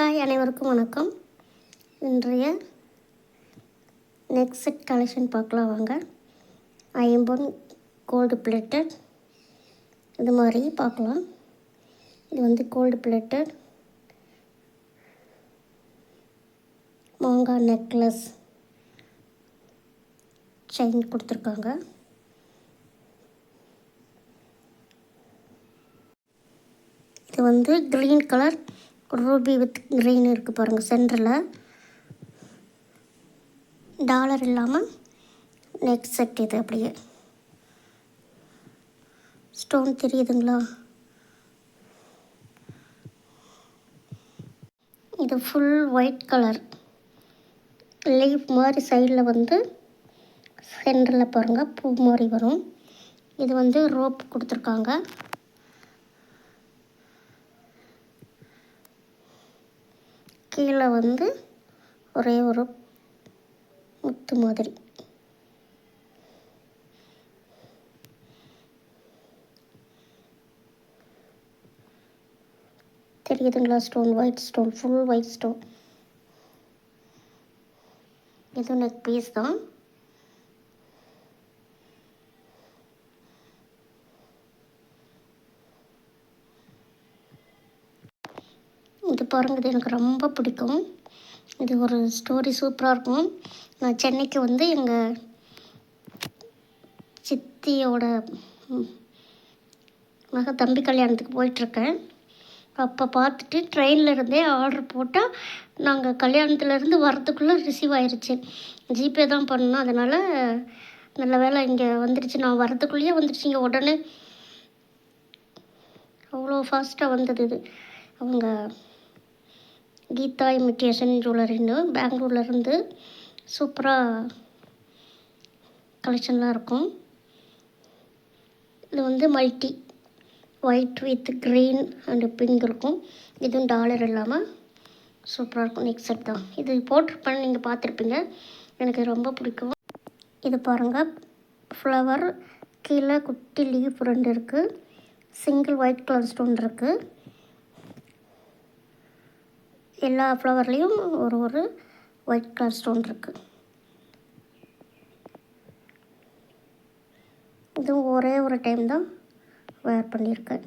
Hi, அனைவருக்கும் வணக்கம். இன்றைய நெக் செட் கலெக்ஷன் பார்க்கலாம் வாங்க. ஐம்பொன் கோல்டு பிளேட்டட் இது மாதிரி பார்க்கலாம். இது வந்து கோல்டு பிளேட்டட் மாங்காய் நெக்லஸ் செயின் கொடுத்துருக்காங்க. இது வந்து green colour Ruby with green இருக்குது பாருங்கள். சென்டரில் டாலர் இல்லாமல் நெக் செட். இது அப்படியே ஸ்டோன் தெரியுதுங்களா? இது ஃபுல் ஒயிட் கலர் லீஃப் மாதிரி சைடில் வந்து சென்டரில் பாருங்கள் பூ மாதிரி வரும். இது வந்து ரோப் கொடுத்துருக்காங்க. கீழே வந்து ஒரே ஒரு முத்து மாதிரி. தெரியுதுங்களா? Stone white stone, full white stone. இது நெக் பீஸ் தான். இது பாருங்கள், இது எனக்கு ரொம்ப பிடிக்கும். இது ஒரு ஸ்டோரி சூப்பராக இருக்கும். நான் சென்னைக்கு வந்து எங்கள் சித்தியோட மக தம்பி கல்யாணத்துக்கு போயிட்டுருக்கேன். அப்போ பார்த்துட்டு ட்ரெயினில் இருந்தே ஆர்டர் போட்டால் நாங்கள் கல்யாணத்துலேருந்து வரத்துக்குள்ளே ரிசீவ் ஆயிடுச்சு. ஜிபே தான் பண்ணோம். அதனால் நல்ல வேலை இங்கே வந்துடுச்சு. நான் வரத்துக்குள்ளேயே வந்துடுச்சு. இங்கே உடனே அவ்வளோ ஃபாஸ்ட்டாக வந்தது. இது அவங்க கீதா இமிட்டேஷன் ஜுவல்லரின்னு பெங்களூர்லேருந்து சூப்பராக கலெக்ஷன்லாம் இருக்கும். இது வந்து multi white with green and pink இருக்கும். இதுவும் டாலர் இல்லாமல் சூப்பராக இருக்கும். நெக் செட் தான். இது போட்டிருப்பேன், நீங்கள் பார்த்துருப்பீங்க. எனக்கு ரொம்ப பிடிக்கும். இது பாருங்கள், ஃப்ளவர் கீழே குட்டி லீஃப் 2 இருக்குது. சிங்கிள் ஒயிட் கலர் ஸ்டோன் இருக்குது. எல்லா ஃப்ளவர்லேயும் ஒரு ஒயிட் கலர் ஸ்டோன் இருக்குது. இதுவும் ஒரே ஒரு டைம் தான் வேர் பண்ணியிருக்கேன்.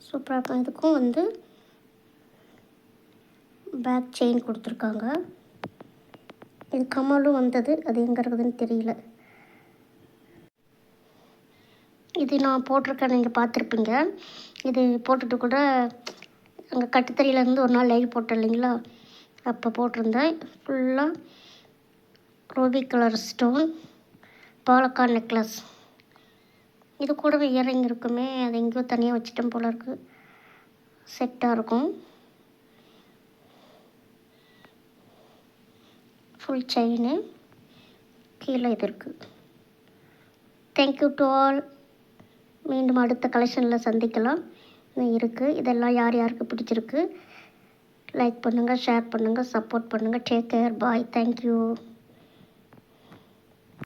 சூப்பராக இருக்கும். இதுக்கும் வந்து பேக் செயின் கொடுத்துருக்காங்க. இது கமலும் வந்தது. அது எங்கே இருக்குதுன்னு தெரியல. இது நான் போட்டிருக்கேன், நீங்கள் பார்த்துருப்பீங்க. இது போட்டுட்டு கூட அங்கே கட்டுத்தறியிலேருந்து ஒரு நாள் லைவ் போட்டேன் இல்லைங்களா? அப்போ போட்டிருந்தேன். ஃபுல்லாக Ruby colour stone Palakkad necklace. இது கூடவே இயரிங் இருக்குமே, அது எங்கேயோ தனியாக வச்சுட்டேன் போல இருக்குது. செட்டாக இருக்கும். ஃபுல் செயின் கீழே இது இருக்குது. Thank you to all. மீண்டும் அடுத்த கலெக்ஷனில் சந்திக்கலாம். இருக்குது. இதெல்லாம் யார் யாருக்கு பிடிச்சிருக்கு லைக் பண்ணுங்கள், ஷேர் பண்ணுங்கள், சப்போர்ட் பண்ணுங்கள். Take care. பாய். தேங்க்யூ.